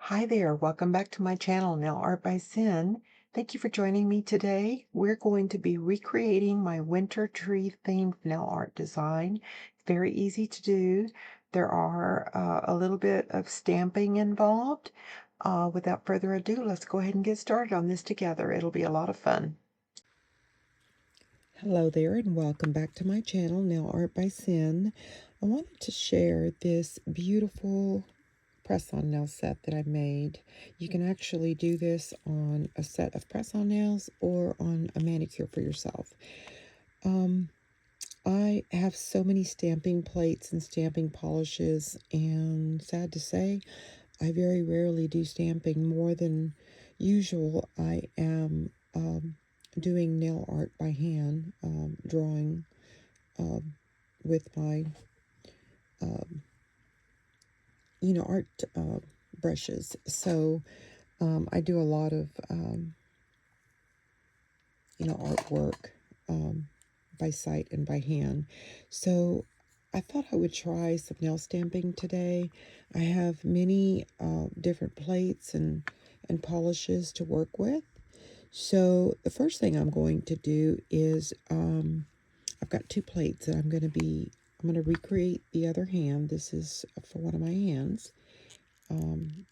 Hi there, welcome back to my channel, Nail Art by Sin. Thank you for joining me today. We're going to be recreating my winter tree themed nail art design. It's very easy to do. There are a little bit of stamping involved. Without further ado, let's go ahead and get started on this together. It'll be a lot of fun. Hello there and welcome back to my channel, Nail Art by Sin. I wanted to share this beautiful press-on nail set that I made. You can actually do this on a set of press-on nails or on a manicure for yourself. I have so many stamping plates and stamping polishes, and sad to say, I very rarely do stamping. More than usual, I am doing nail art by hand, drawing with my art brushes. So I do a lot of artwork by sight and by hand. So I thought I would try some nail stamping today. I have many different plates and polishes to work with. So the first thing I'm going to do is I've got two plates that I'm going to recreate the other hand. This is for one of my hands.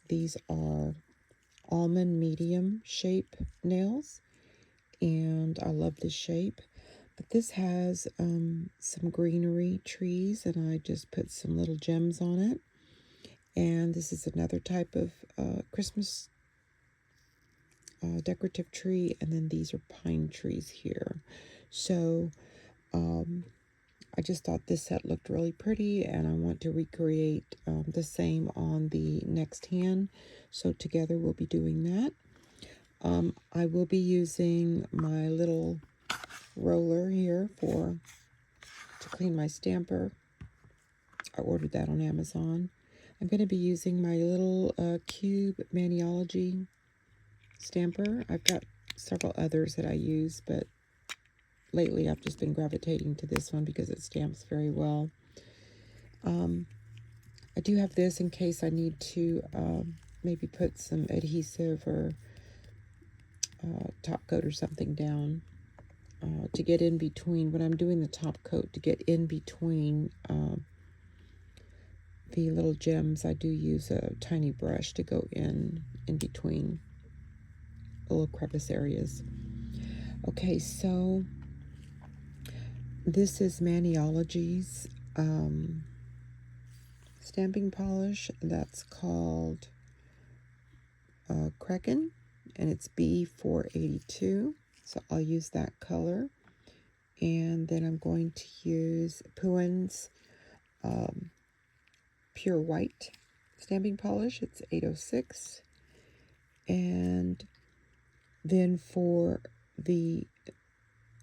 These are almond medium shape nails, and I love this shape. But this has some greenery trees, and I just put some little gems on it. And this is another type of Christmas decorative tree, and then these are pine trees here. So I just thought this set looked really pretty, and I want to recreate the same on the next hand. So together we'll be doing that. I will be using my little roller here to clean my stamper. I ordered that on Amazon. I'm going to be using my little cube Maniology stamper. I've got several others that I use, but lately I've just been gravitating to this one because it stamps very well. I do have this in case I need to maybe put some adhesive or top coat or something down to get in between. When I'm doing the top coat, to get in between the little gems, I do use a tiny brush to go in between little crevice areas. Okay, so this is Maniology's stamping polish that's called Kraken, and it's B482. So I'll use that color. And then I'm going to use Puen's Pure White stamping polish. It's 806. And then for the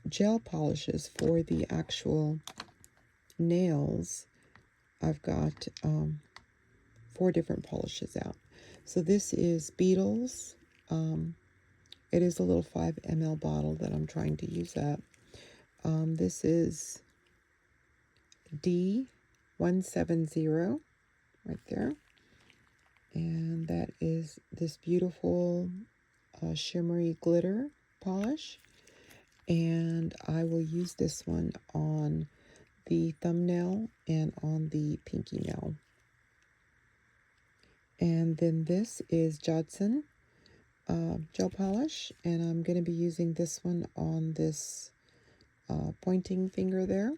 gel polishes for the actual nails, I've got 4 different polishes out. So this is Beetles. It is a little 5 ml bottle that I'm trying to use up. This is D170 right there. And that is this beautiful shimmery glitter polish. And I will use this one on the thumbnail and on the pinky nail. And then this is Judson gel polish, and I'm going to be using this one on this pointing finger there.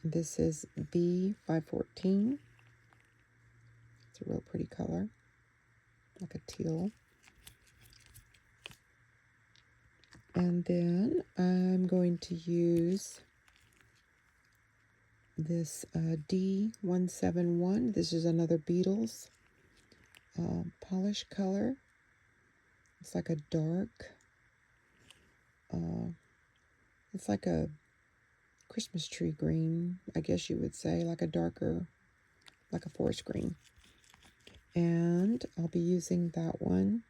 This is B514. It's a real pretty color, like a teal. And then I'm going to use this D171. This is another Beetles polish color. It's like a dark, it's like a Christmas tree green, I guess you would say, like a darker, like a forest green. And I'll be using that one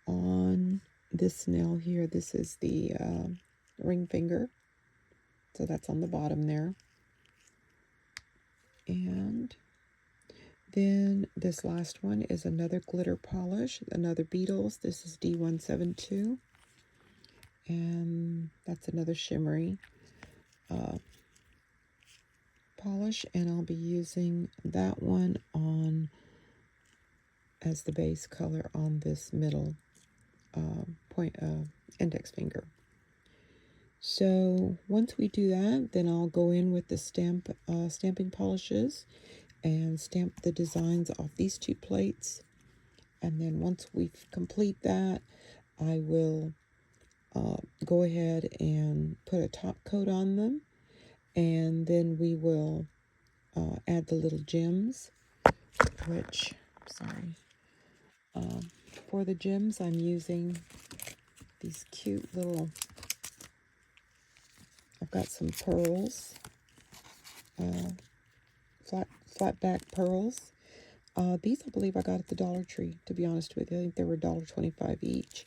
on this nail here. This is the ring finger. So that's on the bottom there. And then this last one is another glitter polish, another Beetles. This is D172. And that's another shimmery polish. And I'll be using that one on as the base color on this middle index finger. So once we do that, then I'll go in with the stamping polishes and stamp the designs off these two plates. And then once we complete that, I will go ahead and put a top coat on them. And then we will add the little gems, which, sorry, for the gems I'm using these cute little, I've got some pearls, flat back pearls. These I believe I got at the Dollar Tree, to be honest with you. I think they were $1.25 each.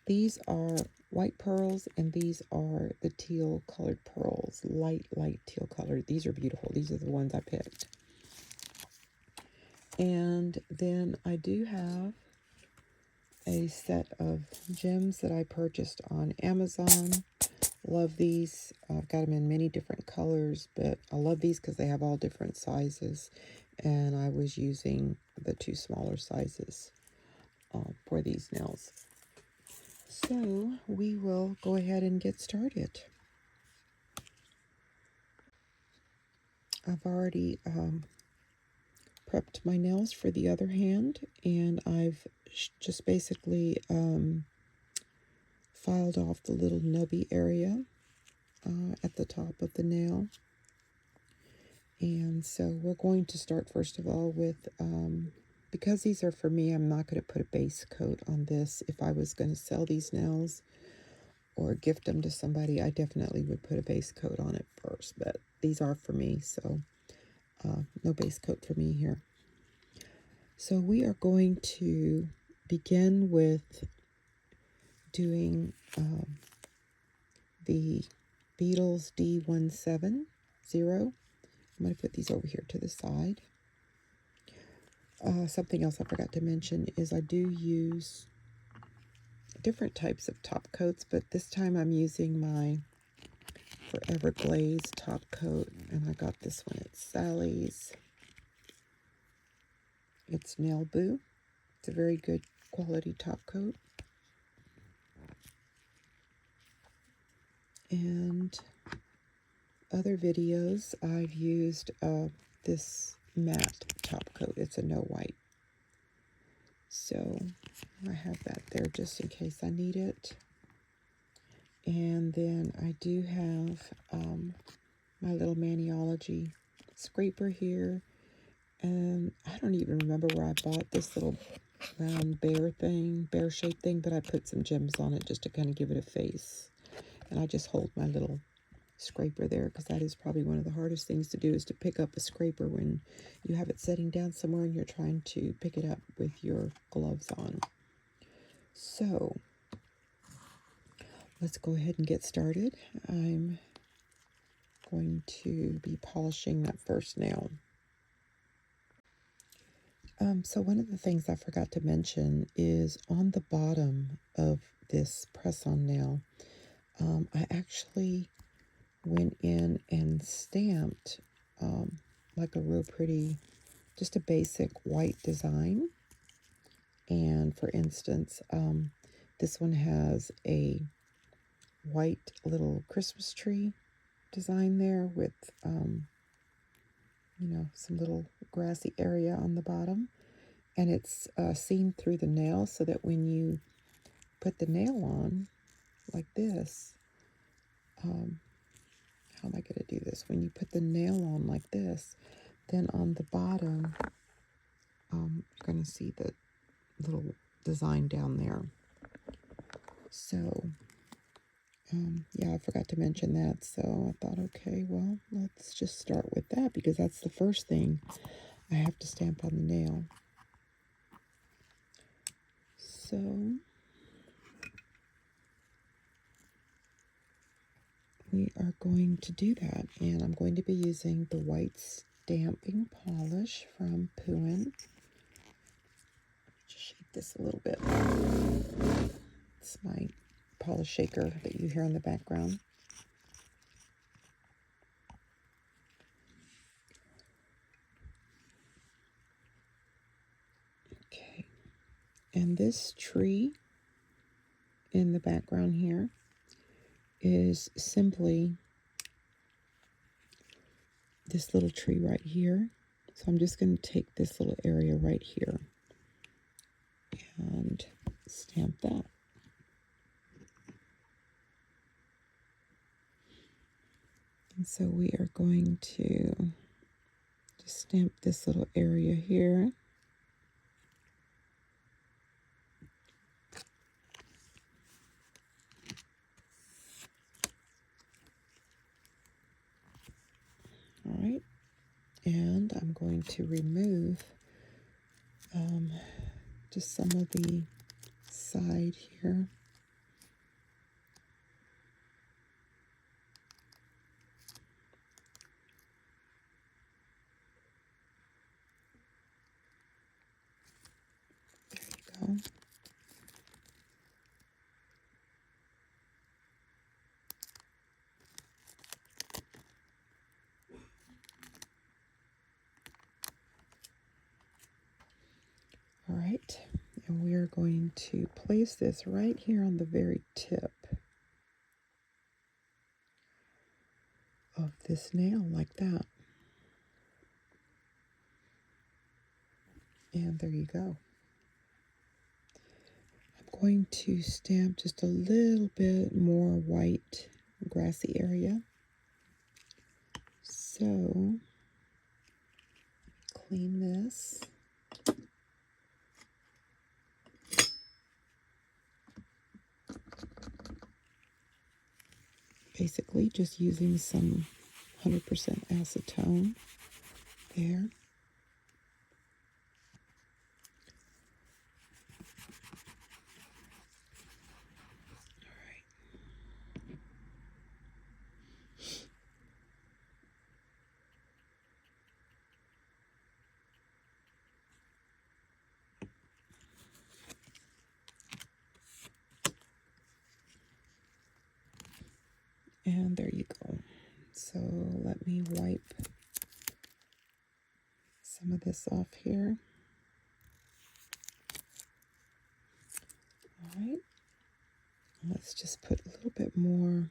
These are white pearls, and these are the teal colored pearls, light teal colored. These are beautiful. These are the ones I picked. And then I do have a set of gems that I purchased on Amazon. Love these. I've got them in many different colors, but I love these because they have all different sizes. And I was using the two smaller sizes for these nails. So we will go ahead and get started. I've already prepped my nails for the other hand, and I've just basically filed off the little nubby area at the top of the nail. And so we're going to start first of all with, because these are for me, I'm not going to put a base coat on this. If I was going to sell these nails or gift them to somebody, I definitely would put a base coat on it first, but these are for me, so no base coat for me here. So we are going to begin with doing the Beetles D170. I'm going to put these over here to the side. Something else I forgot to mention is I do use different types of top coats, but this time I'm using my Forever Glaze top coat, and I got this one at Sally's. It's Nail Boo. It's a very good quality top coat. And other videos, I've used this matte top coat. It's a no white. So I have that there just in case I need it. And then I do have my little Maniology scraper here. And I don't even remember where I bought this little round bear-shaped thing, but I put some gems on it just to kind of give it a face. And I just hold my little scraper there, because that is probably one of the hardest things to do, is to pick up a scraper when you have it setting down somewhere and you're trying to pick it up with your gloves on. So let's go ahead and get started. I'm going to be polishing that first nail. So one of the things I forgot to mention is on the bottom of this press-on nail, I actually went in and stamped like a real pretty, just a basic white design. And for instance, this one has a white little Christmas tree design there with, you know, some little grassy area on the bottom. And it's seen through the nail, so that when you put the nail on like this, how am I going to do this? When you put the nail on like this, then on the bottom, you're going to see the little design down there. So, yeah, I forgot to mention that. So I thought, okay, well, let's just start with that, because that's the first thing I have to stamp on the nail. So we are going to do that, and I'm going to be using the white stamping polish from Puin. Just shake this a little bit. It's my polish shaker that you hear in the background. Okay, and this tree in the background here is simply this little tree right here. So I'm just going to take this little area right here and stamp that. And so we are going to just stamp this little area here. All right, and I'm going to remove just some of the side here. There you go. All right, and we are going to place this right here on the very tip of this nail, like that. And there you go. I'm going to stamp just a little bit more white grassy area. So, clean this. Basically just using some 100% acetone there. All right. And there you go. So let me wipe some of this off here. All right. Let's just put a little bit more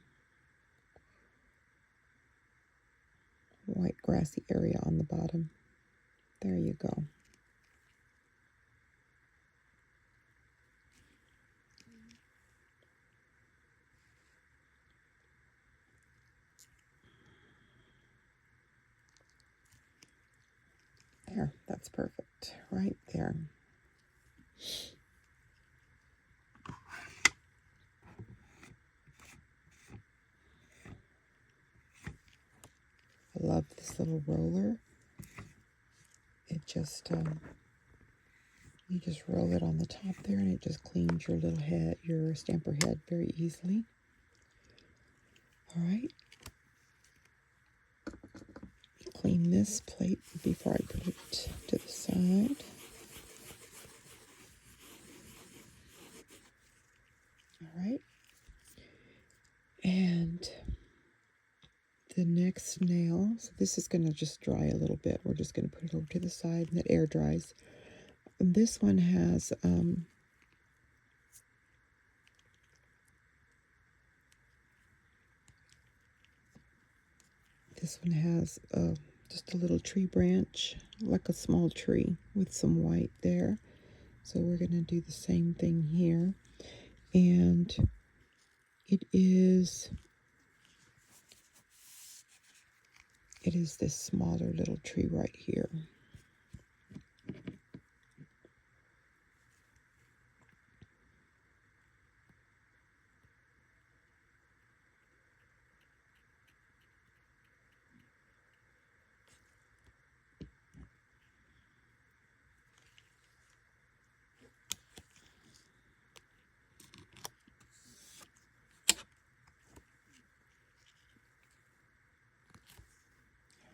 white grassy area on the bottom. There you go. There, that's perfect, right there. I love this little roller. It just, you just roll it on the top there and it just cleans your little head, your stamper head very easily. All right. Clean this plate before I put it to the side. All right. And the next nail, so this is going to just dry a little bit. We're just going to put it over to the side and it air dries. And this one has just a little tree branch, like a small tree with some white there. So we're going to do the same thing here. And it is this smaller little tree right here.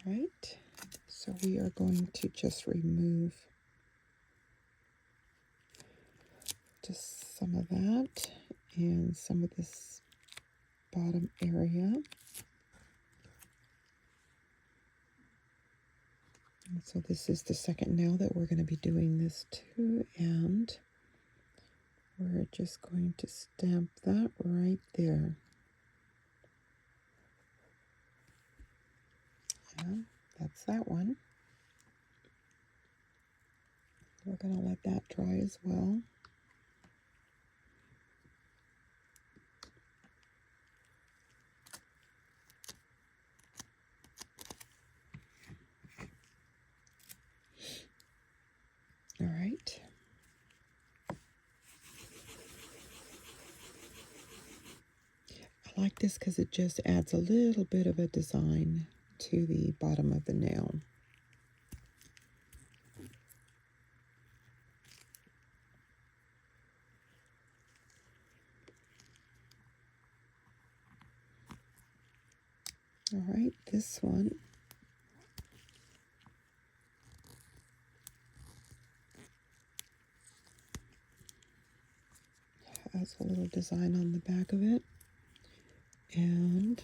Right, So we are going to just remove just some of that and some of this bottom area. And so this is the second nail that we're going to be doing this to, and we're just going to stamp that right there. And that's that one. We're going to let that dry as well. All right. I like this because it just adds a little bit of a design to the bottom of the nail. All right, this one has a little design on the back of it, and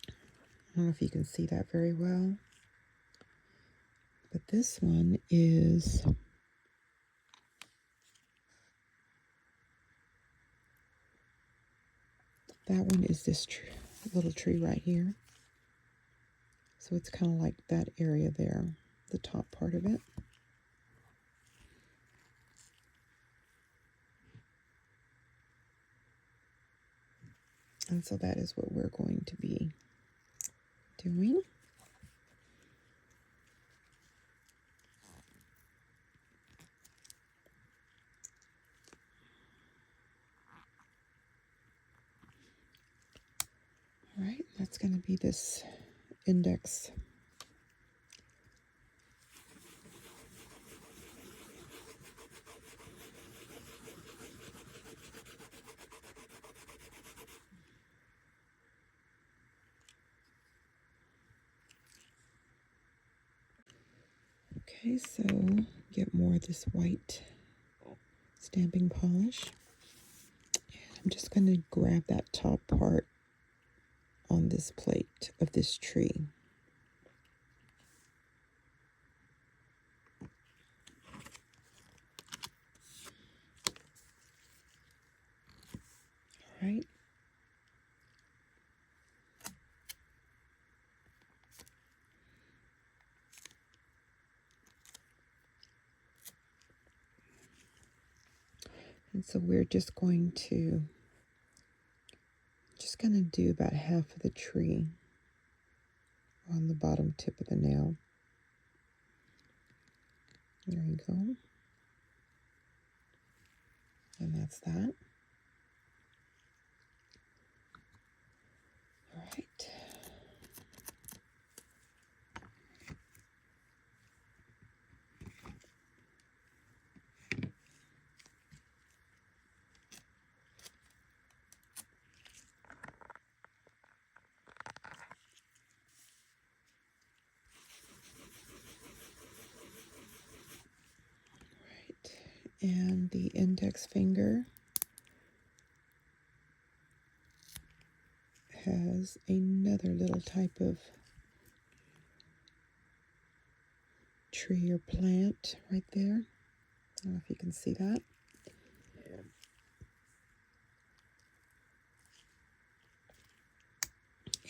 I don't know if you can see that very well, but this one is this little tree right here. So it's kind of like that area there, the top part of it. And so that is what we're going to be doing. All right, that's going to be this index. Okay, so get more of this white stamping polish. And I'm just going to grab that top part on this plate of this tree. All right. And so we're just going to do about half of the tree on the bottom tip of the nail. There you go. And that's that. All right. And the index finger has another little type of tree or plant right there. I don't know if you can see that.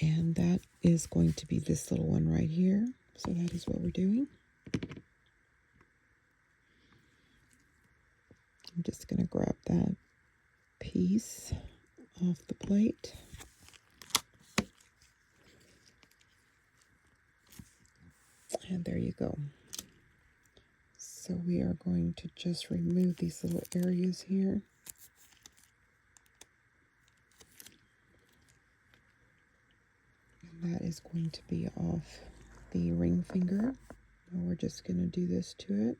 And that is going to be this little one right here. So that is what we're doing. I'm just going to grab that piece off the plate. And there you go. So we are going to just remove these little areas here. And that is going to be off the ring finger. And we're just going to do this to it.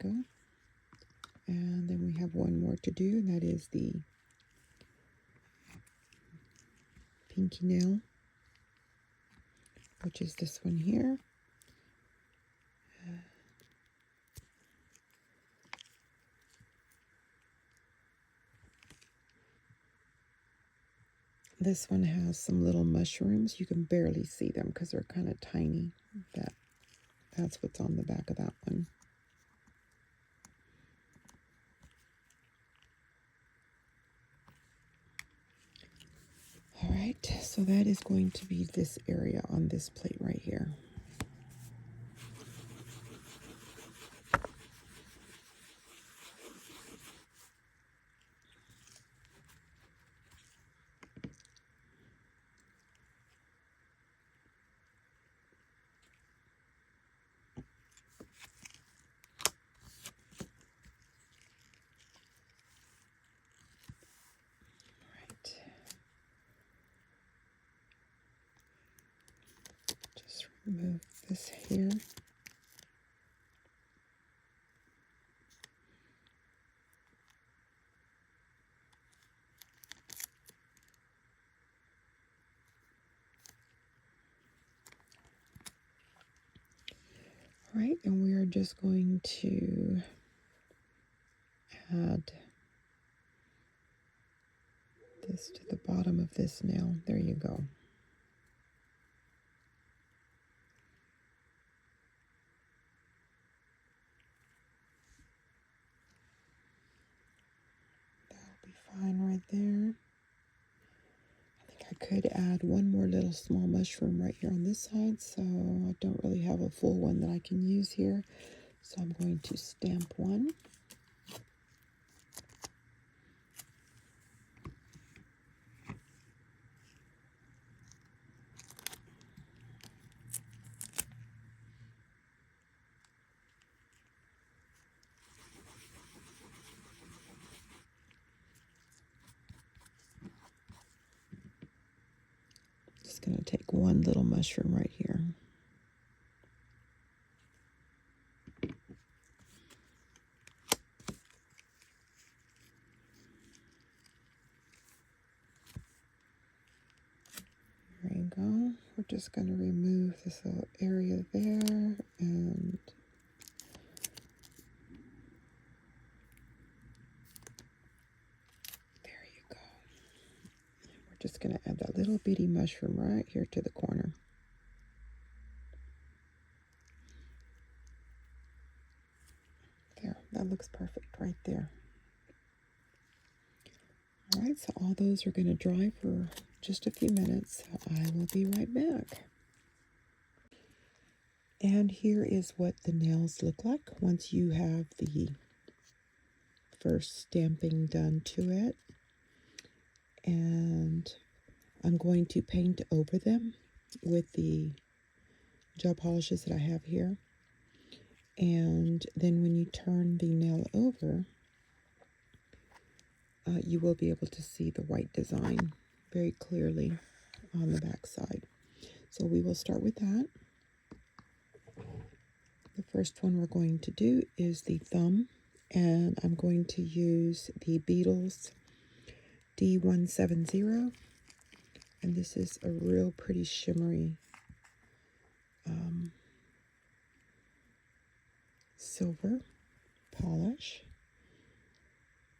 go. And then we have one more to do, and that is the pinky nail, which is this one here. This one has some little mushrooms. You can barely see them because they're kind of tiny. That's what's on the back of that one. All right, so that is going to be this area on this plate right here. Just remove this here. All right, and we are just going to add this to the bottom of this nail. There you go. That'll be fine right there. I think I could add one more little small mushroom right here on this side, so I don't really have a full one that I can use here. So I'm going to stamp one. Just going to take one little mushroom right here. There you go. We're just going to remove this little area there, and there you go. We're just going to add that little bitty mushroom right here to the corner. There, that looks perfect right there. All right, so all those are going to dry for just a few minutes. So I will be right back. And here is what the nails look like once you have the first stamping done to it. And I'm going to paint over them with the gel polishes that I have here. And then when you turn the nail over, you will be able to see the white design very clearly on the back side. So we will start with that. The first one we're going to do is the thumb, and I'm going to use the Beetles D170, and this is a real pretty shimmery silver polish.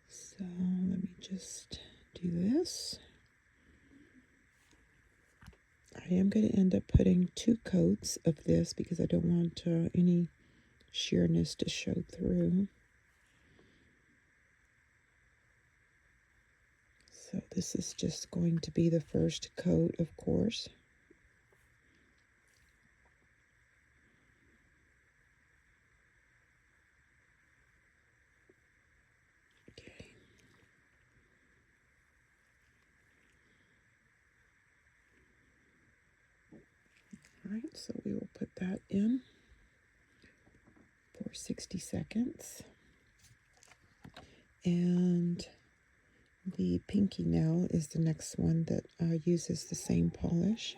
So let me just do this. I am going to end up putting 2 coats of this because I don't want any sheerness to show through. So this is just going to be the first coat, of course. Okay. All right, so we will put that in for 60 seconds. And the pinky nail is the next one that uses the same polish.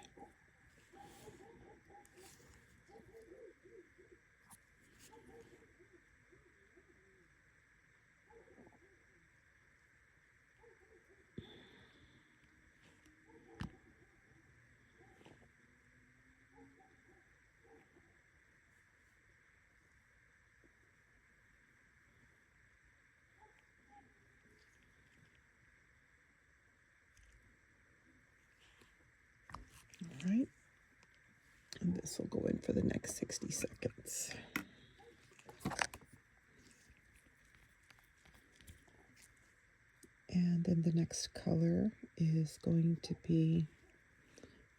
right. And this will go in for the next 60 seconds. And then the next color is going to be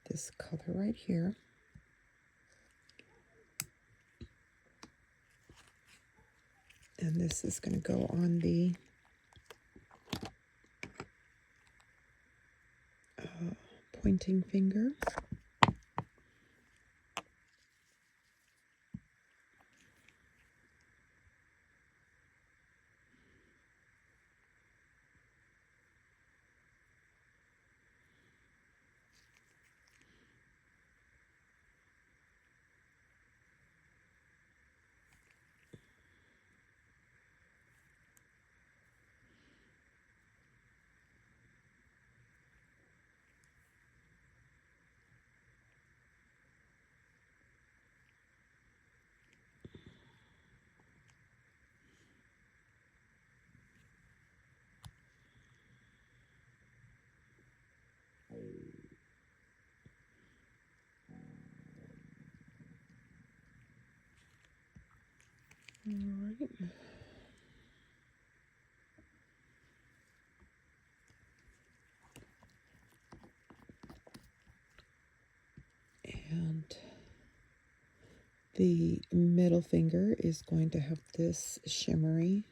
this color right here. And this is going to go on the pointing finger. All right. And the middle finger is going to have this shimmery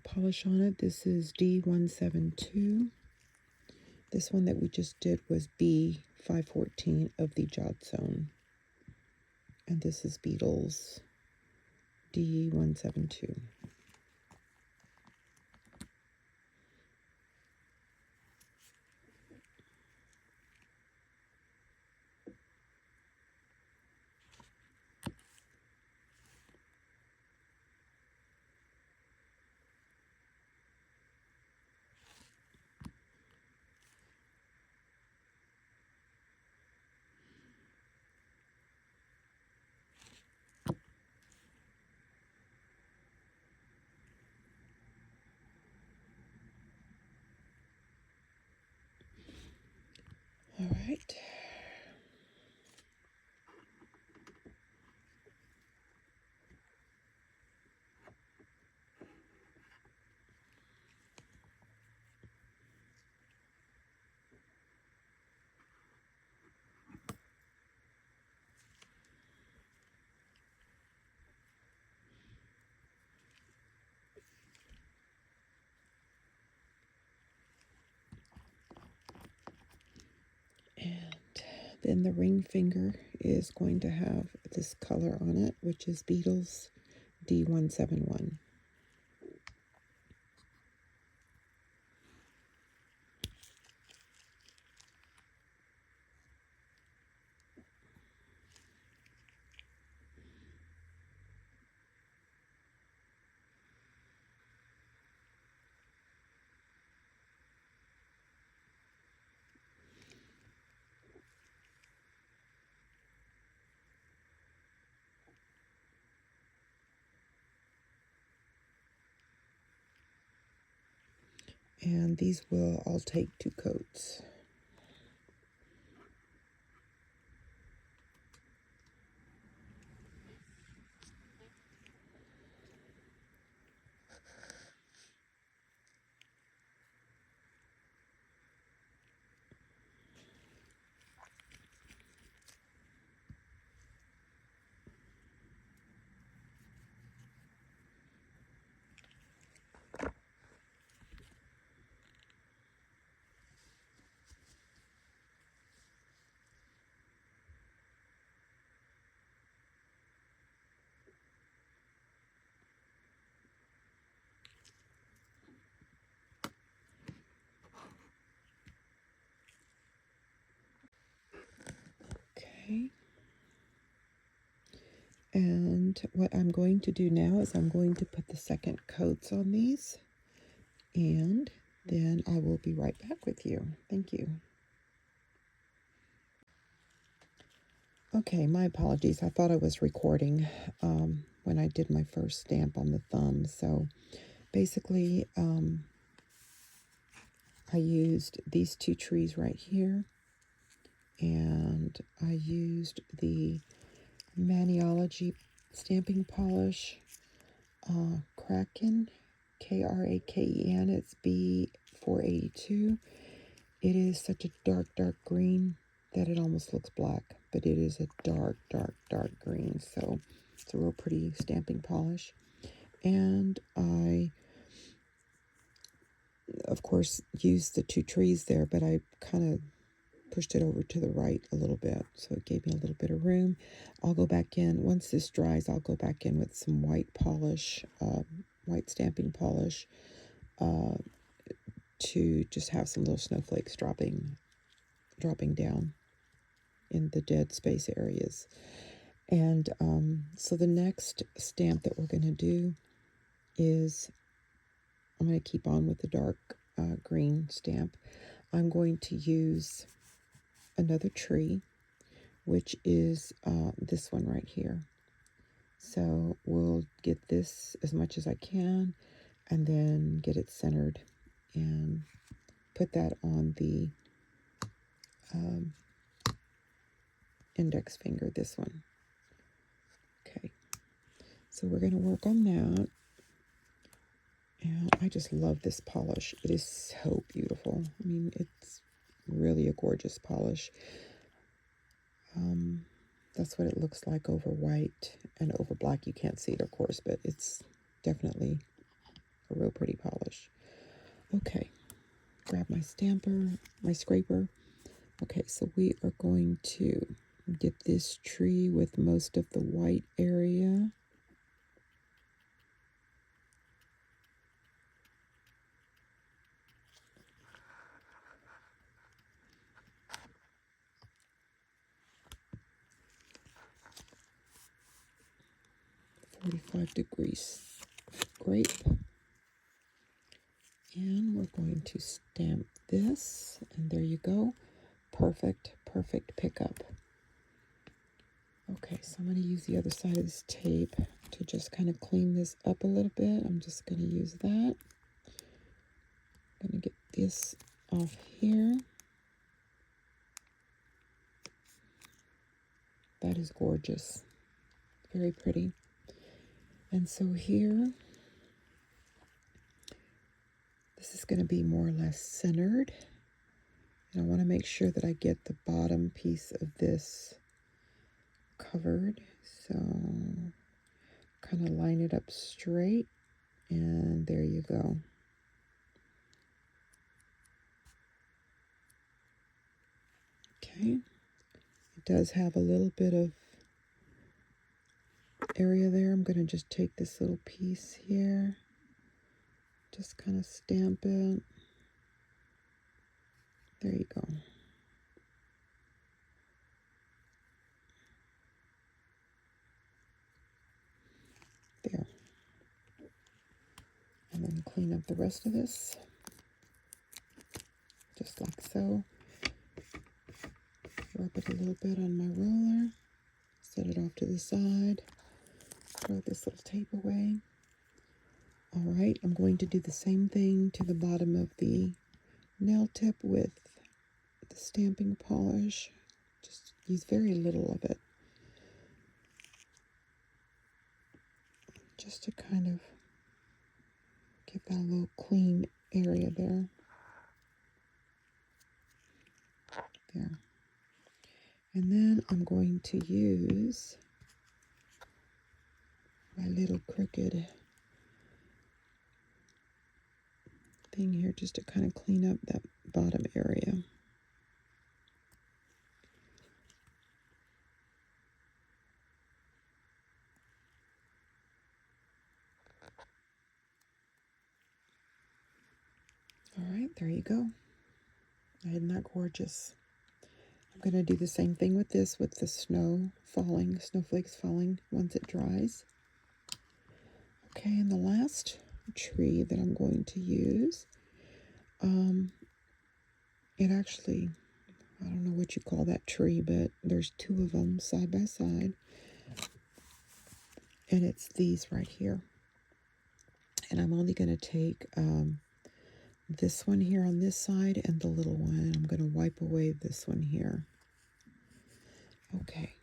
polish on it. This is D172. This one that we just did was B514 of the Jot Zone. And this is Beetles D172. All right. And then the ring finger is going to have this color on it, which is Beetles D171. And these will all take 2 coats. Okay. And what I'm going to do now is I'm going to put the second coats on these, and then I will be right back with you. Thank you. Okay, my apologies. I thought I was recording when I did my first stamp on the thumb. So basically, I used these 2 trees right here, and I used the Maniology stamping polish, Kraken, Kraken. It's B482. It is such a dark, dark green that it almost looks black, but it is a dark, dark, dark green. So it's a real pretty stamping polish. And I, of course, used the two trees there, but I kind of pushed it over to the right a little bit, so it gave me a little bit of room. I'll go back in, once this dries, I'll go back in with some white polish, white stamping polish, to just have some little snowflakes dropping down in the dead space areas. And so the next stamp that we're going to do is, I'm going to keep on with the dark green stamp. I'm going to use another tree, which is this one right here. So we'll get this as much as I can and then get it centered and put that on the index finger, this one. Okay, so we're going to work on that. And I just love this polish. It is so beautiful. I mean, it's really a gorgeous polish. That's what it looks like over white and over black. You can't see it, of course, but it's definitely a real pretty polish. Okay, grab my stamper, my scraper. Okay, so we are going to get this tree with most of the white area. '45° grape. And we're going to stamp this, and there you go. Perfect, perfect pickup. Okay, so I'm going to use the other side of this tape to just kind of clean this up a little bit. I'm just going to use that. I'm going to get this off here. That is gorgeous. Very pretty. And so here, this is going to be more or less centered. And I want to make sure that I get the bottom piece of this covered. So kind of line it up straight, and there you go. Okay, it does have a little bit of area there. I'm going to just take this little piece here, just kind of stamp it. There you go. There. And then clean up the rest of this, just like so. Rub it a little bit on my roller, set it off to the side, throw this little tape away. All right, I'm going to do the same thing to the bottom of the nail tip with the stamping polish. Just use very little of it, just to kind of give that a little clean area there. There. And then I'm going to use my little crooked thing here just to kind of clean up that bottom area. All right, there you go. Isn't that gorgeous? I'm going to do the same thing with this, with the snow falling, snowflakes falling once it dries. Okay, and the last tree that I'm going to use, it actually, I don't know what you call that tree, but there's two of them side by side, and it's these right here. And I'm only going to take this one here on this side and the little one, and I'm going to wipe away this one here. Okay.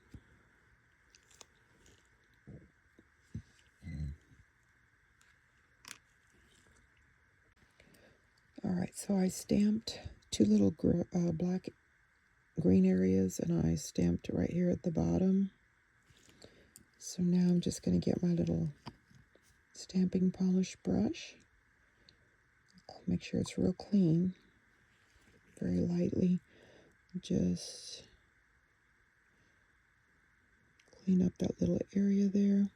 All right, so I stamped two little black green areas, and I stamped right here at the bottom. So now I'm just going to get my little stamping polish brush. Make sure it's real clean. Very lightly. Just clean up that little area there.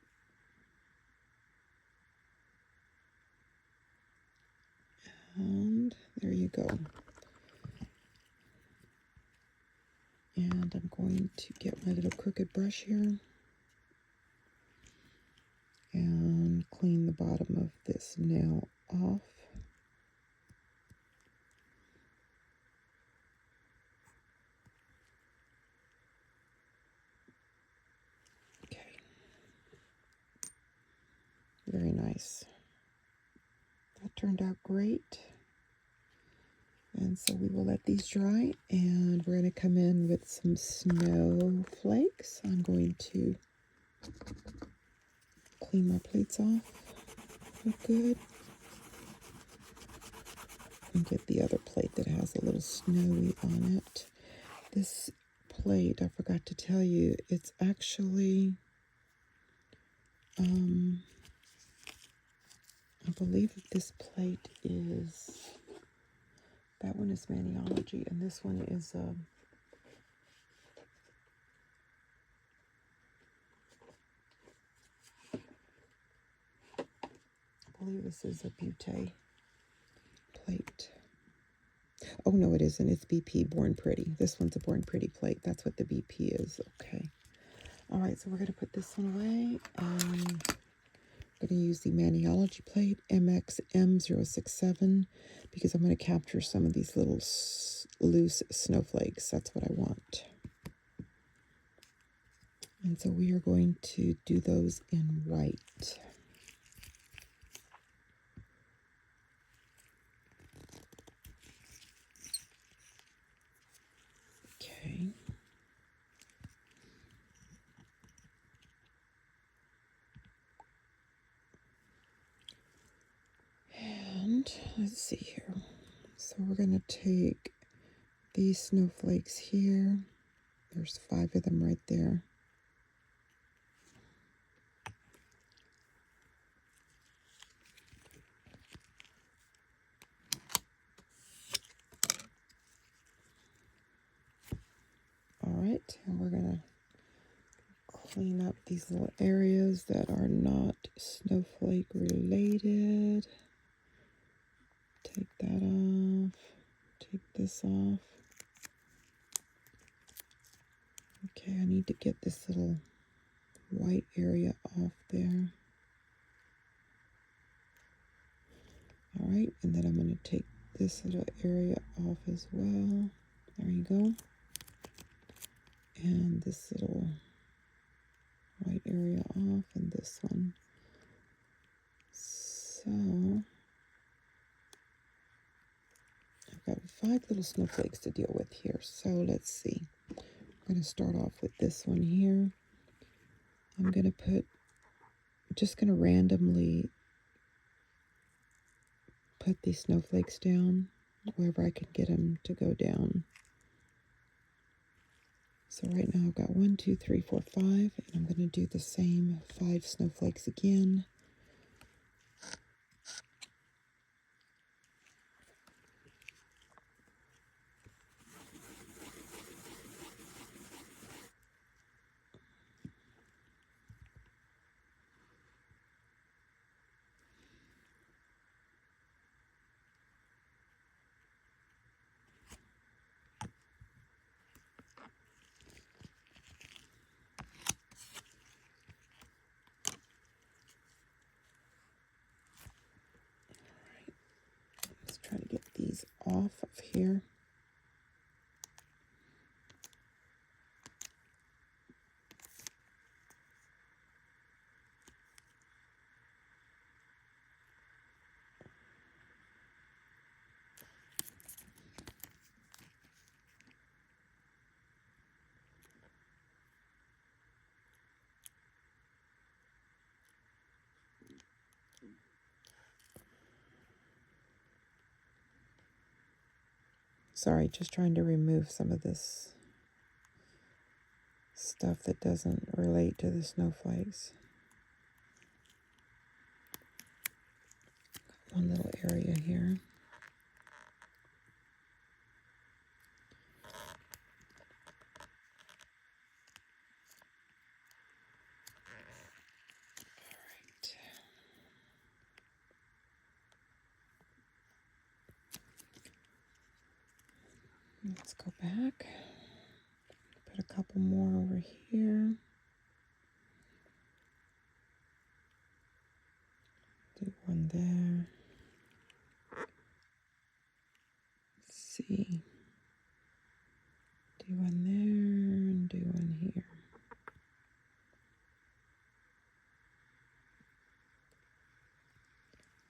And there you go. And I'm going to get my little crooked brush here and clean the bottom of this nail off. Okay. Very nice. That turned out great. And so we will let these dry, and we're going to come in with some snowflakes. I'm going to clean my plates off real good and get the other plate that has a little snowy on it. This plate, I forgot to tell you, it's actually, I believe that this plate is, that one is Maniology, and this one is I believe this is a Butte plate. Oh, no, it isn't. It's BP Born Pretty. This one's a Born Pretty plate. That's what the BP is. Okay. All right, so we're going to put this one away. I'm going to use the Maniology plate, MXM067, because I'm going to capture some of these little loose snowflakes. That's what I want. And so we are going to do those in white. Okay. And let's see here. So we're going to take these snowflakes here. There's 5 of them right there. All right, and we're going to clean up these little areas that are not snowflake related. Take that off. Take this off. Okay, I need to get this little white area off there. All right, and then I'm going to take this little area off as well. There you go. And this little white area off, and this one. So I've got 5 little snowflakes to deal with here. So let's see. I'm going to start off with this one here. I'm going to just going to randomly put these snowflakes down wherever I can get them to go down. So right now I've got 1, 2, 3, 4, 5, and I'm going to do the same 5 snowflakes again. Let's try to get these off of here. Sorry, just trying to remove some of this stuff that doesn't relate to the snowflakes. One little area here. Let's go back. Put a couple more over here. Do one there. Let's see. Do one there and do one here.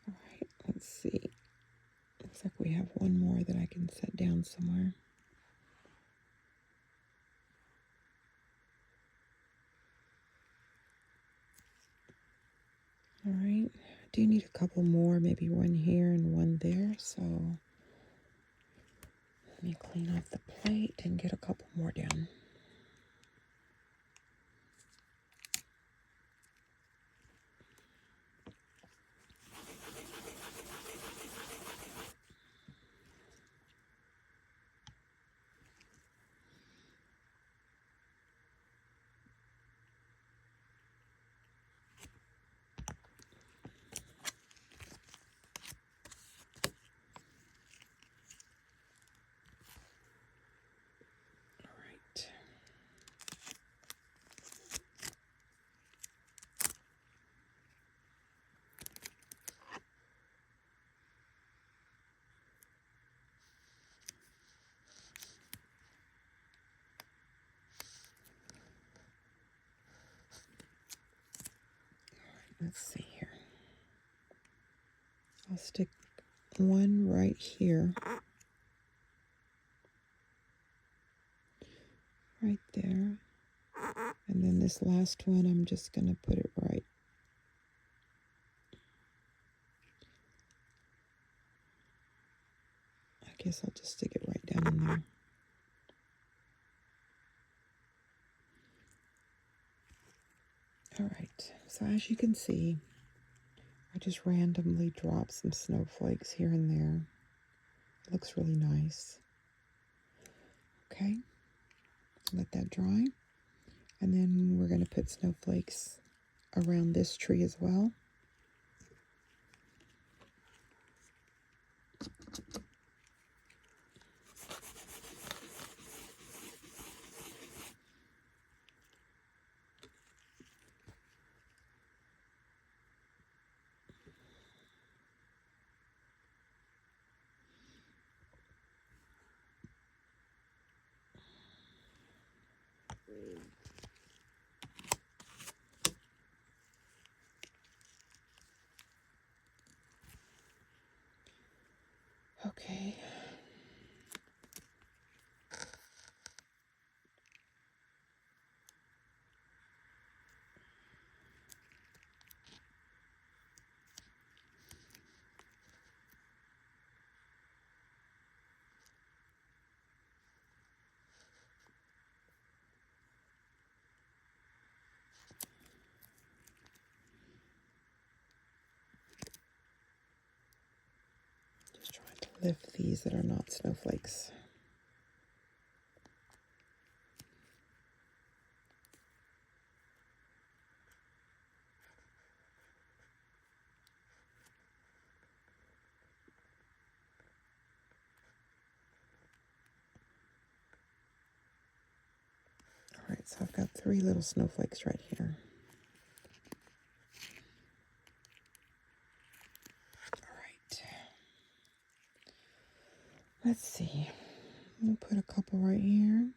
All right, let's see. Looks like we have one more that I can set down somewhere. All right, I do need a couple more, maybe one here and one there, so let me clean off the plate and get a couple more down. Let's see here. I'll stick one right here. Right there. And then this last one, I'm just going to put it right. I guess I'll just stick it right down in there. All right, so as you can see, I just randomly dropped some snowflakes here and there. It looks really nice. Okay, let that dry. And then we're going to put snowflakes around this tree as well. Okay. Just trying to lift these that are not snowflakes. All right, so I've got 3 little snowflakes right here. All right. Let's see. We'll put a couple right here.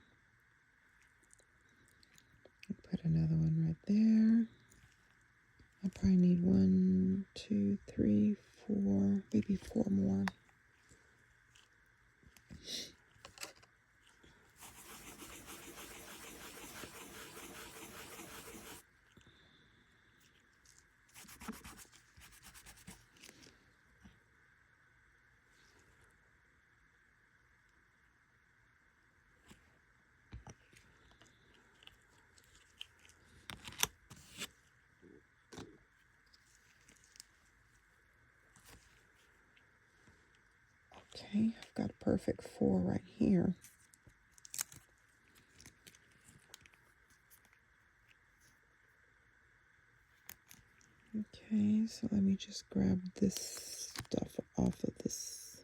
Put another one right there. I probably need 1, 2, 3, 4, maybe 4 more. Okay, I've got a perfect 4 right here. Okay, so let me just grab this stuff off of this.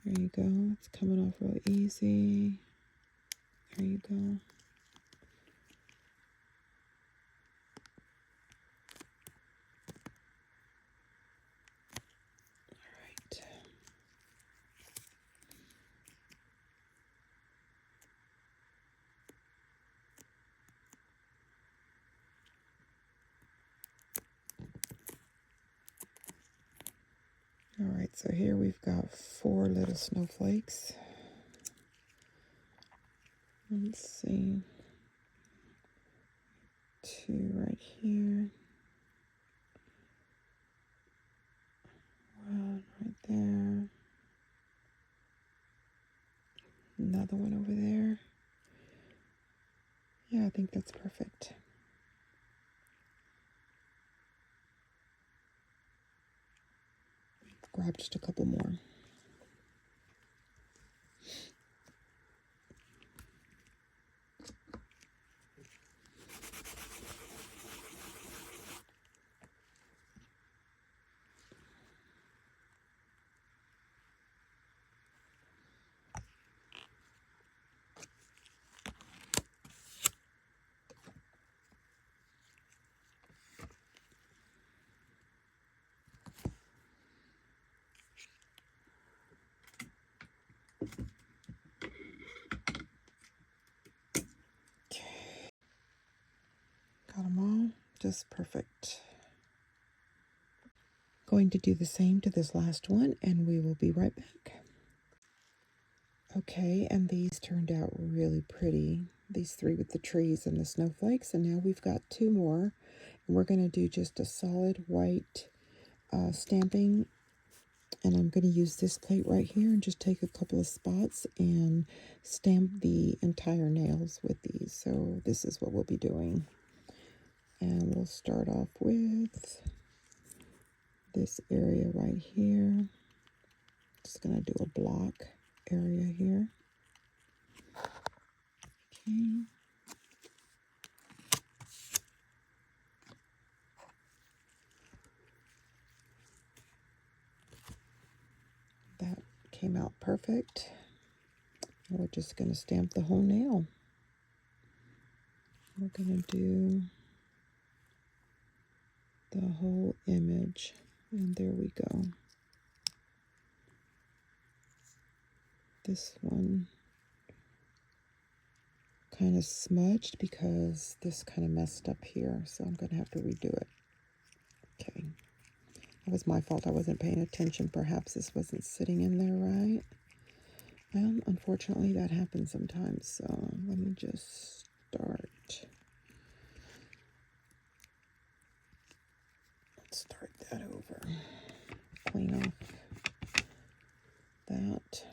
There you go. It's coming off real easy. There you go. All right. All right, so here we've got 4 little snowflakes. Let's see. 2 right here. 1 right there. Another one over there. Yeah, I think that's perfect. Grab just a couple more. Got them all, just perfect. Going to do the same to this last one, and we will be right back. Okay, and these turned out really pretty. These 3 with the trees and the snowflakes, and now we've got 2 more. And we're going to do just a solid white stamping, and I'm going to use this plate right here and just take a couple of spots and stamp the entire nails with these. So this is what we'll be doing. And we'll start off with this area right here. Just going to do a block area here. Okay. That came out perfect. We're just going to stamp the whole nail. We're going to do the whole image, and there we go. This one kind of smudged because this kind of messed up here, so I'm going to have to redo it. Okay, that was my fault. I wasn't paying attention. Perhaps this wasn't sitting in there right. Well, unfortunately, that happens sometimes, so let me just start. Let's start that over. Clean off that.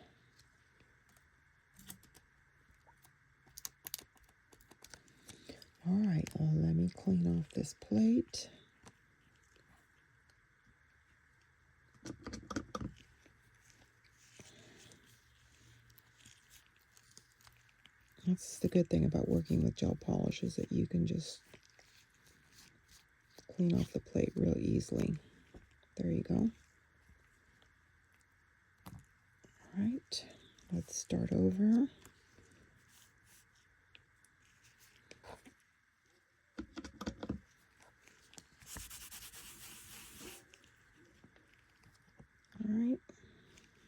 All right, well, let me clean off this plate. That's the good thing about working with gel polish, is that you can just clean off the plate real easily. There you go. All right, let's start over. All right,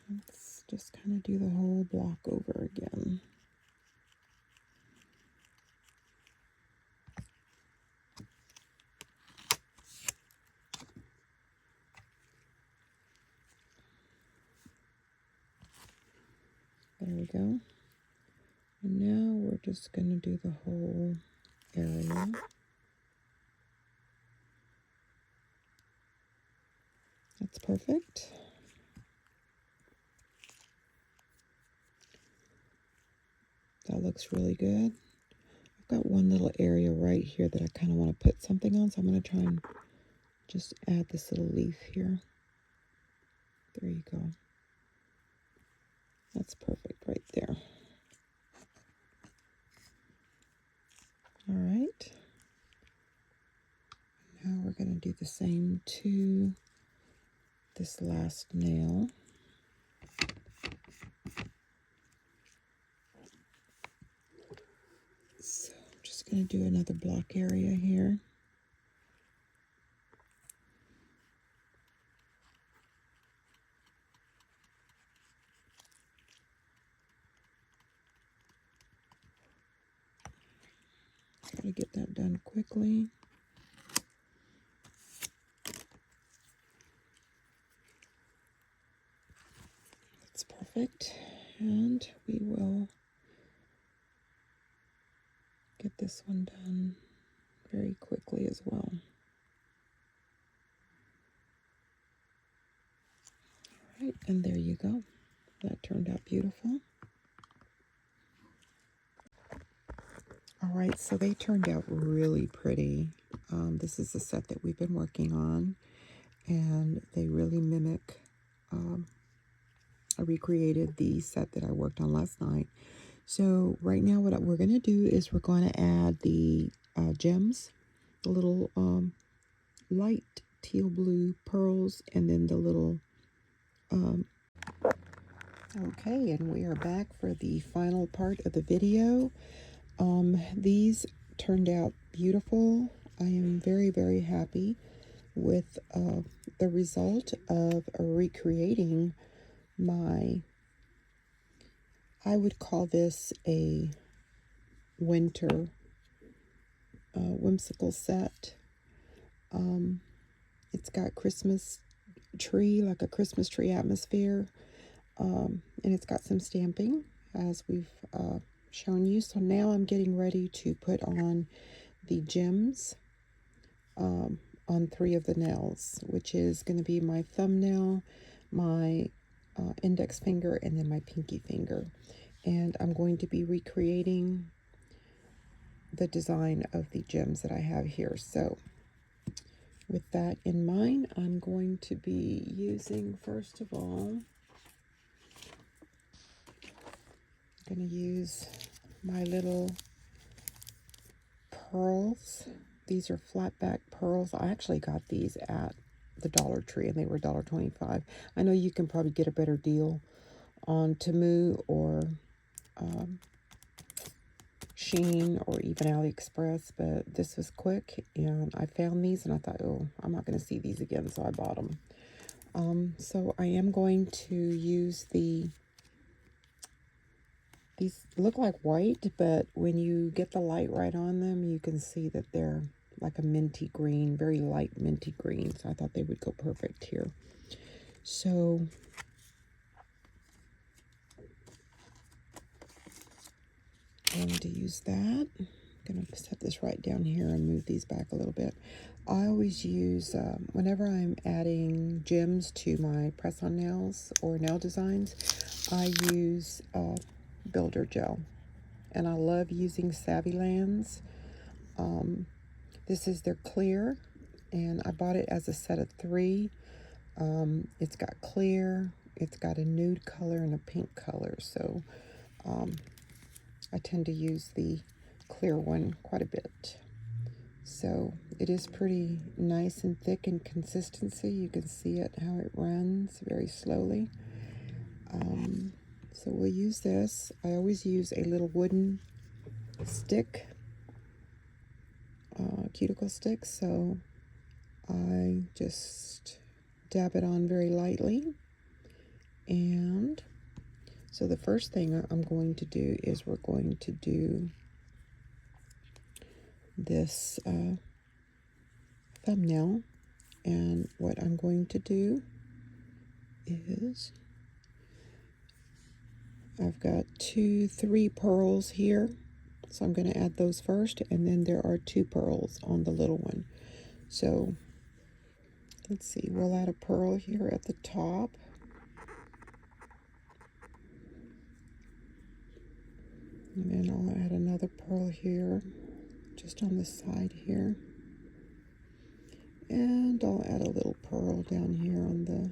let's just kind of do the whole block over again. There we go. And now we're just going to do the whole area. That's perfect. That looks really good. I've got one little area right here that I kind of want to put something on, so I'm going to try and just add this little leaf here. There you go. That's perfect right there. All right. Now we're going to do the same to this last nail. So I'm just going to do another block area here. Try to get that done quickly. That's perfect. And we will get this one done very quickly as well. All right, and there you go. That turned out beautiful. All right, so they turned out really pretty. This is the set that we've been working on, and they really mimic. I recreated the set that I worked on last night. So right now what we're going to do is we're going to add the gems, the little light teal blue pearls, and then the little... Okay, and we are back for the final part of the video. These turned out beautiful. I am very, very happy with the result of recreating my, I would call this a winter whimsical set. It's got Christmas tree, like a Christmas tree atmosphere, and it's got some stamping as we've shown you. So now I'm getting ready to put on the gems on 3 of the nails, which is going to be my thumbnail, my index finger, and then my pinky finger. And I'm going to be recreating the design of the gems that I have here. So with that in mind, I'm going to be using, first of all, I'm going to use my little pearls. These are flat back pearls. I actually got these at the Dollar Tree, and they were $1.25. I know you can probably get a better deal on Temu or Shein or even AliExpress, but this was quick, and I found these and I thought, oh, I'm not going to see these again, so I bought them. So I am going to use these look like white, but when you get the light right on them, you can see that they're like a minty green, very light minty green, so I thought they would go perfect here. So I'm going to use that. I'm going to set this right down here and move these back a little bit. I always use, whenever I'm adding gems to my press-on nails or nail designs, I use builder gel. And I love using Savvyland's. This is their clear, and I bought it as a set of 3. It's got clear, it's got a nude color and a pink color, so I tend to use the clear one quite a bit. So it is pretty nice and thick in consistency. You can see it, how it runs very slowly. So we'll use this. I always use a little wooden stick, cuticle stick, so I just dab it on very lightly. And so the first thing I'm going to do is we're going to do this thumbnail, and what I'm going to do is I've got 3 pearls here, so I'm going to add those first, and then there are 2 pearls on the little one. So let's see, we'll add a pearl here at the top. And then I'll add another pearl here, just on the side here. And I'll add a little pearl down here on the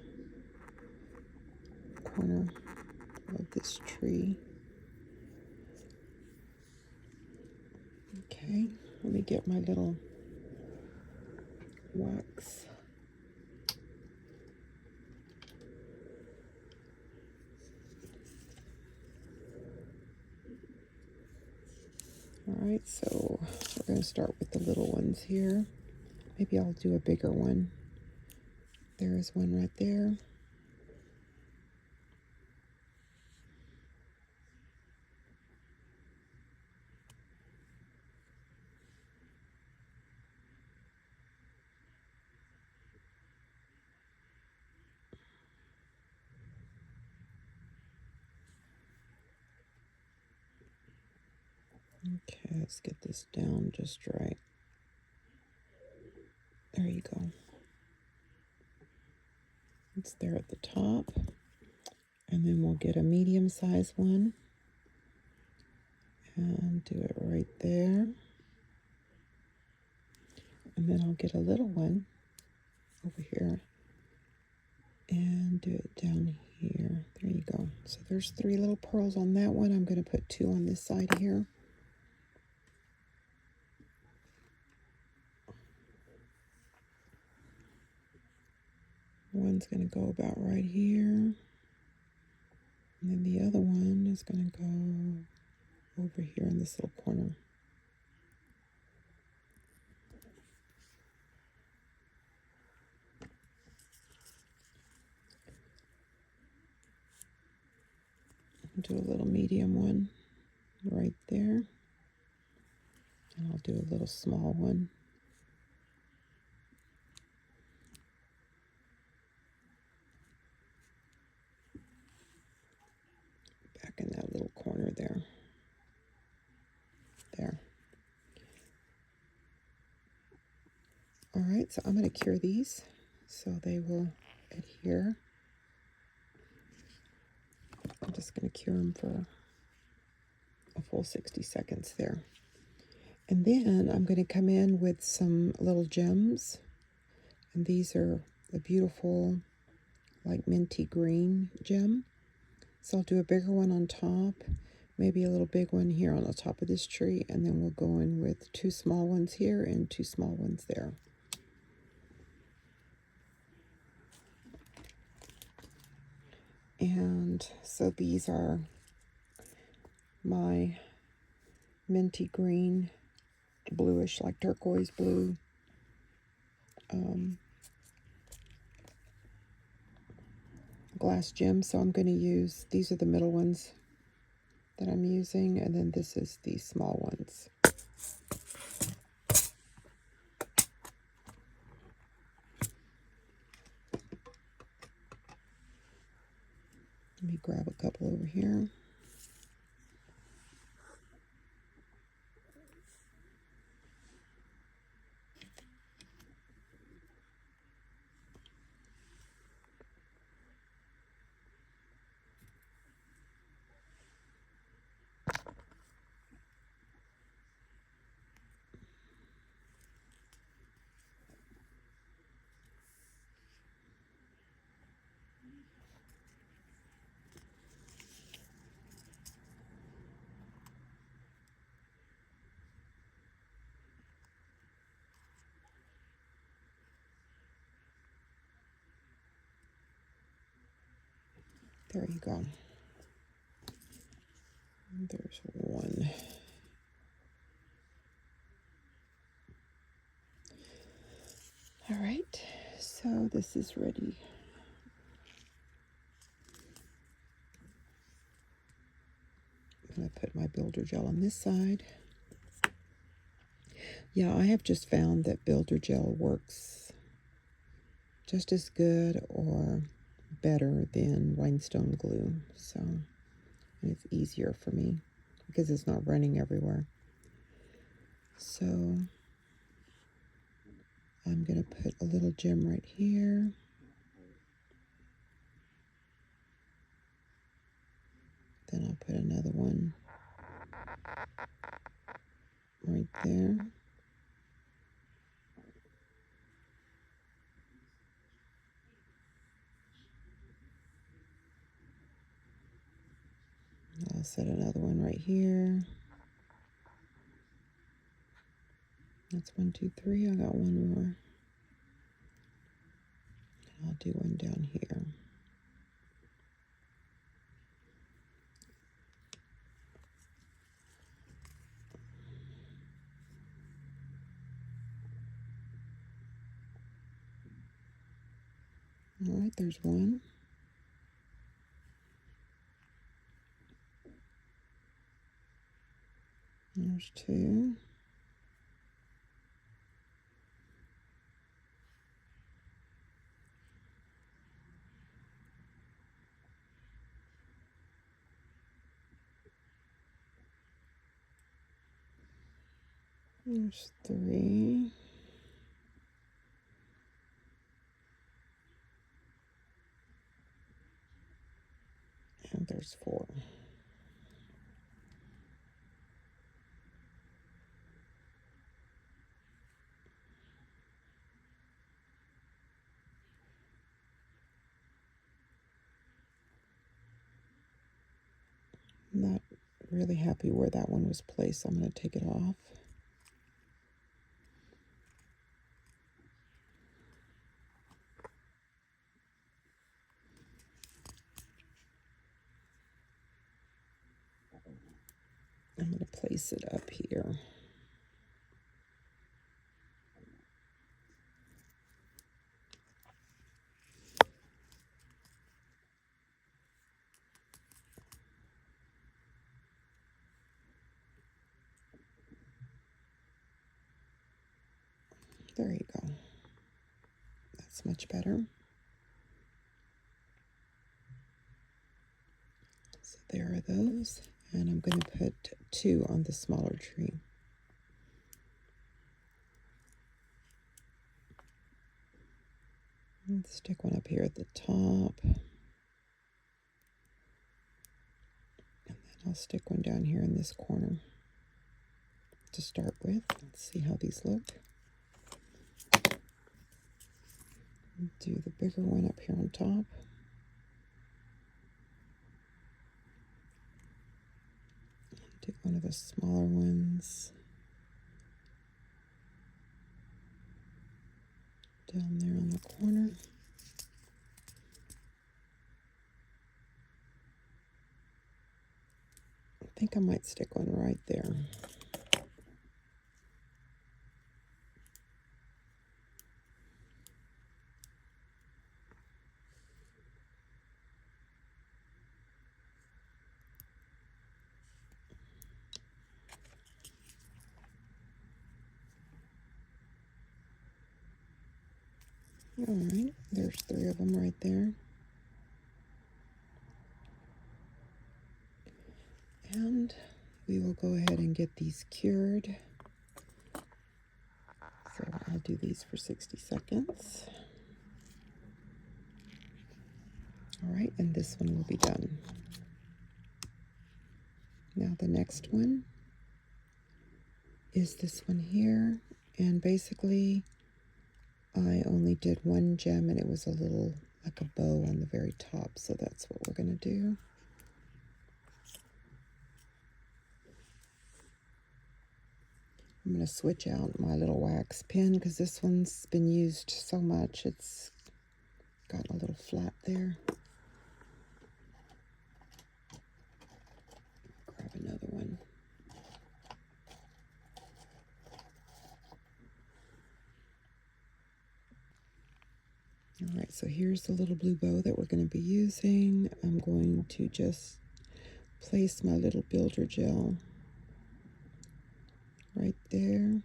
corner of this tree. Okay, let me get my little wax. All right, so we're going to start with the little ones here. Maybe I'll do a bigger one. There is one right there. Okay, let's get this down just right. There you go. It's there at the top. And then we'll get a medium-sized one and do it right there. And then I'll get a little one over here and do it down here. There you go. So there's 3 little pearls on that one. I'm going to put 2 on this side here. One's going to go about right here. And then the other one is going to go over here in this little corner. Do a little medium one right there. And I'll do a little small one. Back in that little corner there. There. All right, so I'm going to cure these so they will adhere. I'm just going to cure them for a full 60 seconds there. And then I'm going to come in with some little gems. And these are a beautiful, like minty green gem. So I'll do a bigger one on top, maybe a little big one here on the top of this tree, and then we'll go in with 2 small ones here and 2 small ones there. And so these are my minty green, bluish, like turquoise blue glass gems. So I'm going to use, these are the middle ones that I'm using, and then this is the small ones. Let me grab a couple over here. There you go. There's one. All right, so this is ready. I'm going to put my builder gel on this side. Yeah, I have just found that builder gel works just as good or better than rhinestone glue. So, and it's easier for me because it's not running everywhere. So I'm going to put a little gem right here. Then I'll put another one right there. set another one right here. That's 1, 2, 3. I got one more. I'll do one down here. All right, there's one. There's two. There's three. And there's four. Not really happy where that one was placed, so I'm going to take it off. I'm going to place it up here. There you go. That's much better. So there are those. And I'm going to put two on the smaller tree. And stick one up here at the top. And then I'll stick one down here in this corner to start with. Let's see how these look. Do the bigger one up here on top. Do one of the smaller ones down there on the corner. I think I might stick one right there. All right, there's three of them right there. And we will go ahead and get these cured. So I'll do these for 60 seconds. All right, and this one will be done. Now the next one is this one here. And basically, I only did one gem and it was a little like a bow on the very top. So that's what we're going to do. I'm going to switch out my little wax pen because this one's been used so much. It's got a little flat there. Grab another one. All right, so here's the little blue bow that we're going to be using. I'm going to just place my little builder gel right there.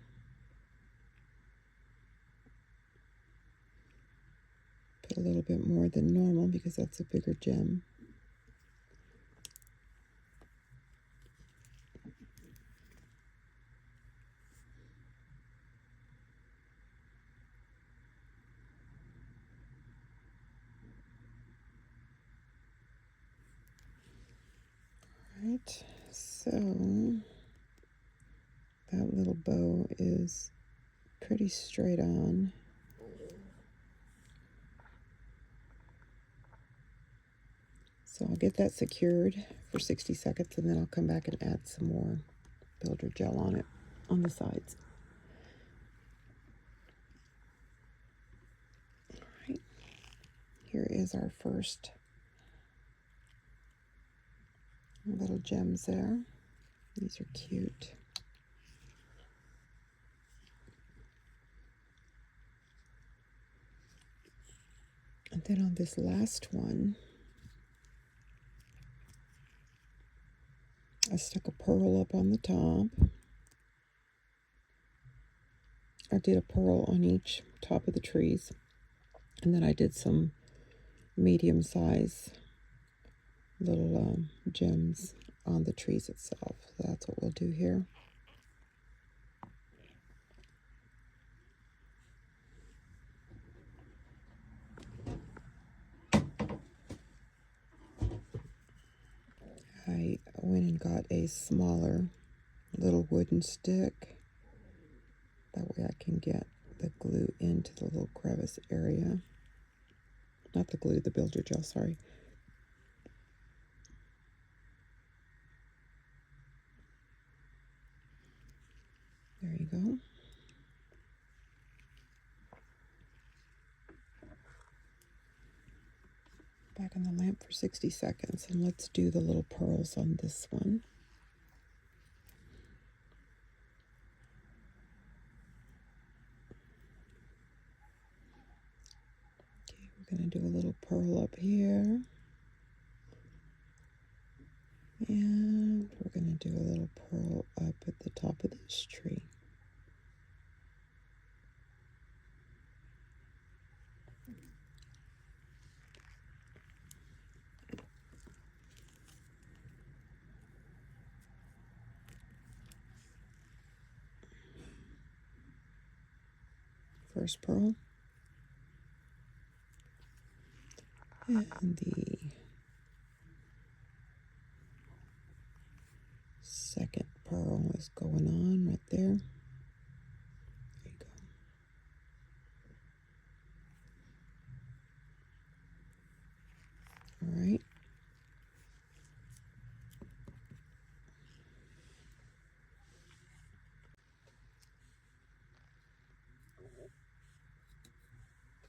Put a little bit more than normal because that's a bigger gem. All right, so that little bow is pretty straight on. So So I'll get that secured for 60 seconds and then I'll come back and add some more builder gel on it, on the sides. All right, here is our first little gems there. These are cute. And then on this last one, I stuck a pearl up on the top. I did a pearl on each top of the trees. And then I did some medium size little gems on the trees itself. So that's what we'll do here. I went and got a smaller little wooden stick. That way I can get the glue into the little crevice area. Not the glue, the builder gel, sorry. There you go. Back on the lamp for 60 seconds, and let's do the little pearls on this one. Okay, we're going to do a little pearl up here. And we're going to do a little pearl up at the top of this tree. First pearl. And the second pearl is going on right there. There you go. All right.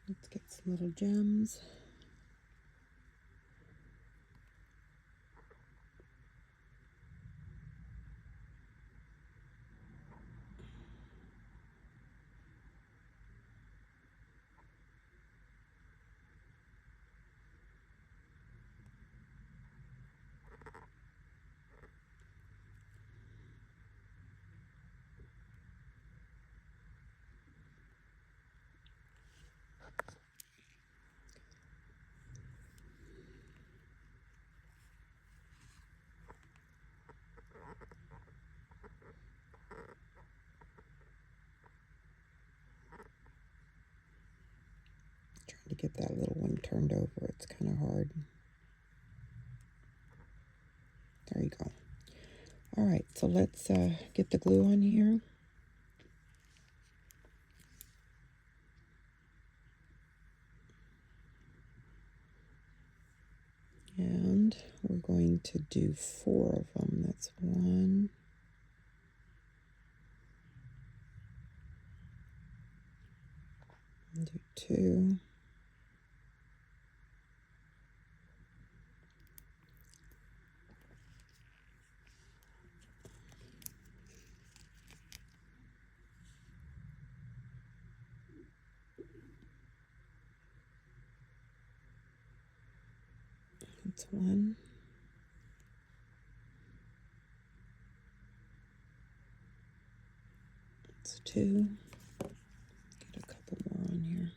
Let's get some little gems. Trying to get that little one turned over. It's kind of hard. There you go. All right, so let's get the glue on here. And we're going to do 4 of them. That's 1, 2, 1. It's 2. Get a couple more on here.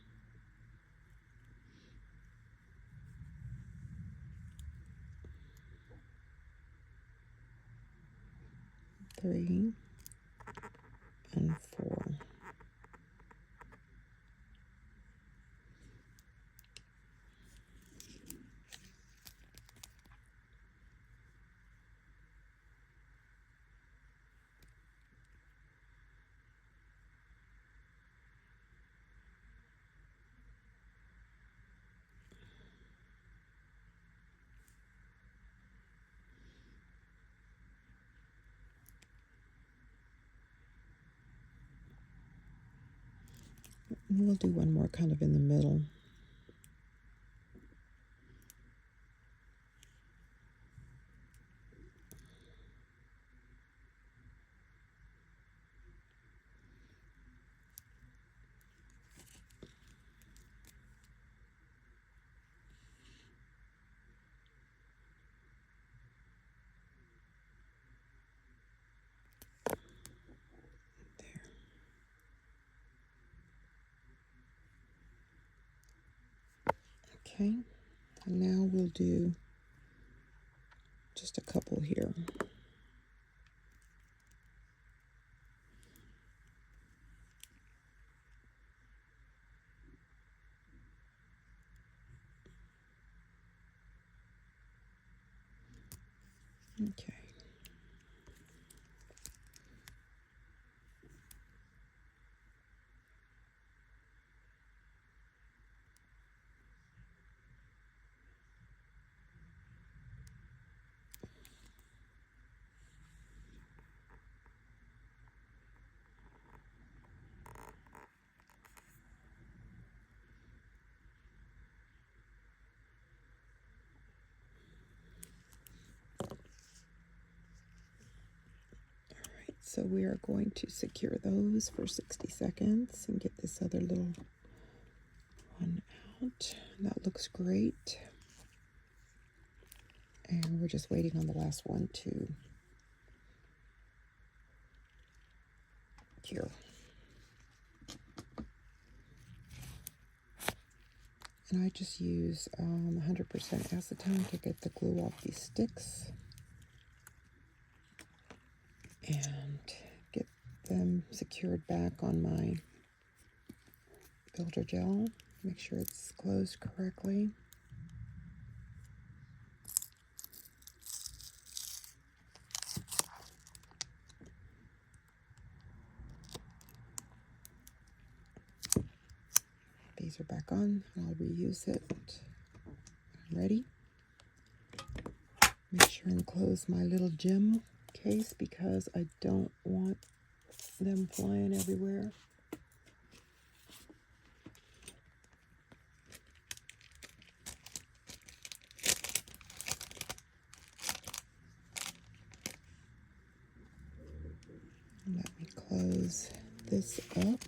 3 and 4. And we'll do one more kind of in the middle. Okay, and now we'll do just a couple here. Okay. So we are going to secure those for 60 seconds and get this other little one out. That looks great. And we're just waiting on the last one to cure. And I just use 100% acetone to get the glue off these sticks and get them secured back on my builder gel. Make sure it's closed correctly. These are back on. I'll reuse it. I'm ready. Make sure and close my little gem case because I don't want them flying everywhere. Let me close this up.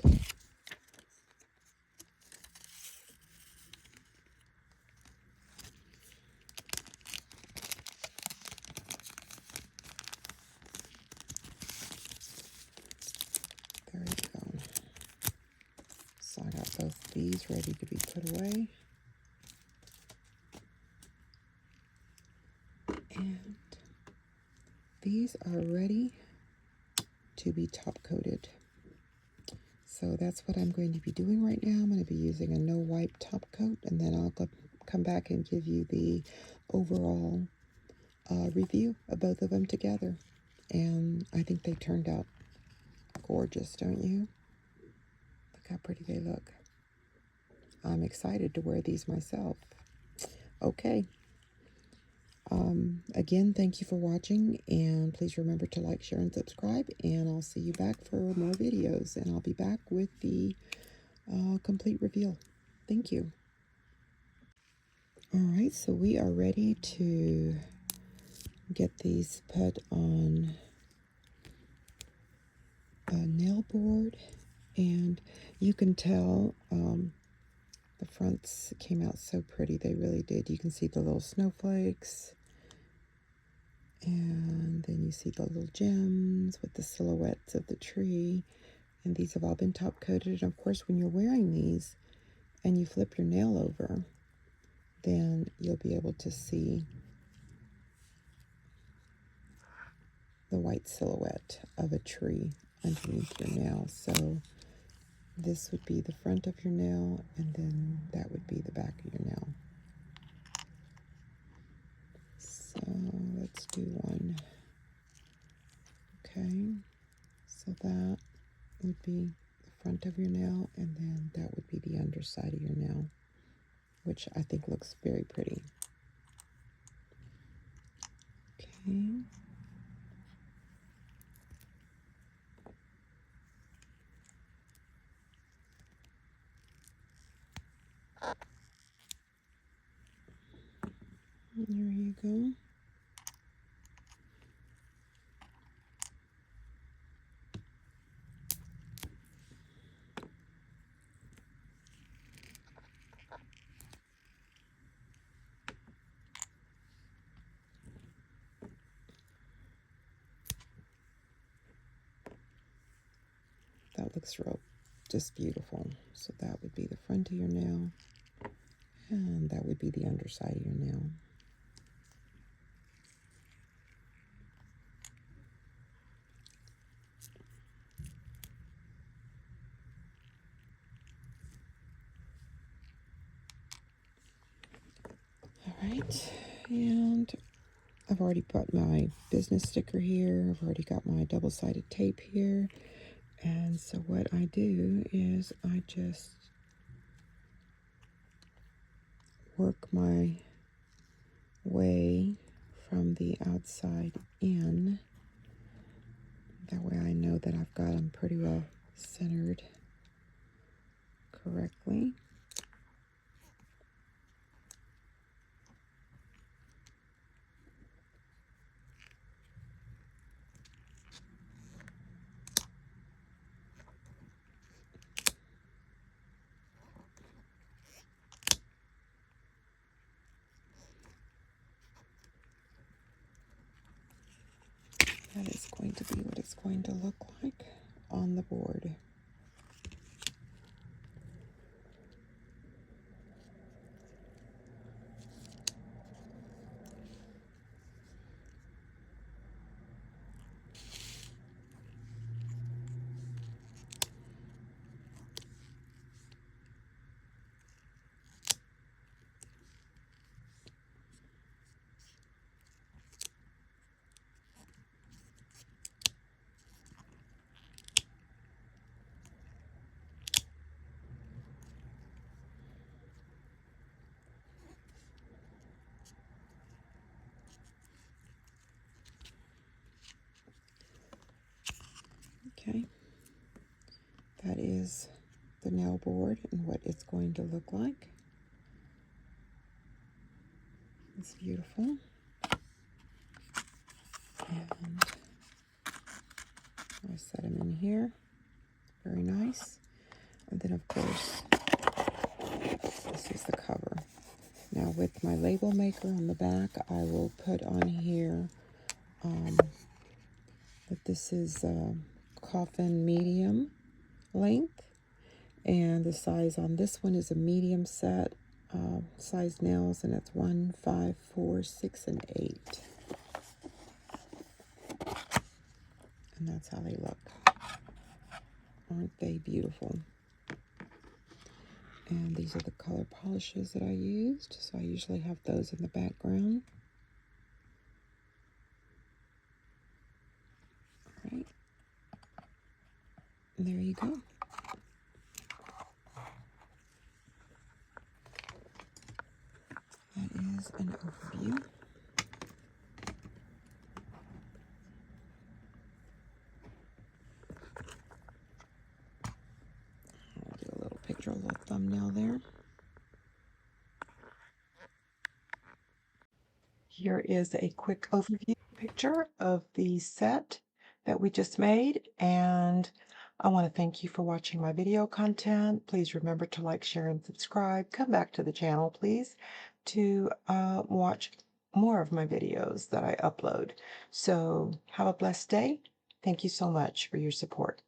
There you go. So I got both these ready to be put away. And these are ready to be top coated. So that's what I'm going to be doing right now. I'm going to be using a no wipe top coat, and then I'll come back and give you the overall review of both of them together. And I think they turned out gorgeous, don't you? Look how pretty they look. I'm excited to wear these myself. Okay. Again, thank you for watching, and please remember to like, share, and subscribe, and I'll see you back for more videos, and I'll be back with the complete reveal. Thank you. All right, so we are ready to get these put on a nail board, and you can tell the fronts came out so pretty. They really did. You can see the little snowflakes, and then you see the little gems with the silhouettes of the tree, and these have all been top coated. And of course, when you're wearing these and you flip your nail over, then you'll be able to see the white silhouette of a tree underneath your nail. So this would be the front of your nail, and then that would be the back of your nail. So let's do one. Okay, so that would be the front of your nail, and then that would be the underside of your nail, which I think looks very pretty. Okay. There you go. That looks real, just beautiful. So that would be the front of your nail, and that would be the underside of your nail. All right, and I've already put my business sticker here. I've already got my double-sided tape here. And so what I do is I just work my way from the outside in. That way I know that I've got them pretty well centered correctly. That is going to be what it's going to look like on the board. Okay, that is the nail board and what it's going to look like. It's beautiful. And I set them in here. Very nice. And then, of course, this is the cover. Now, with my label maker on the back, I will put on here that this is coffin medium length, and the size on this one is a medium set size nails, and it's 1, 5, 4, 6, and 8. And that's how they look. Aren't they beautiful? And these are the color polishes that I used, so I usually have those in the background. All right, and there you go. That is an overview. I'll do a little picture, a little thumbnail there. Here is a quick overview picture of the set that we just made, and I want to thank you for watching my video content. Please remember to like, share, and subscribe. Come back to the channel, please, to watch more of my videos that I upload. So have a blessed day. Thank you so much for your support.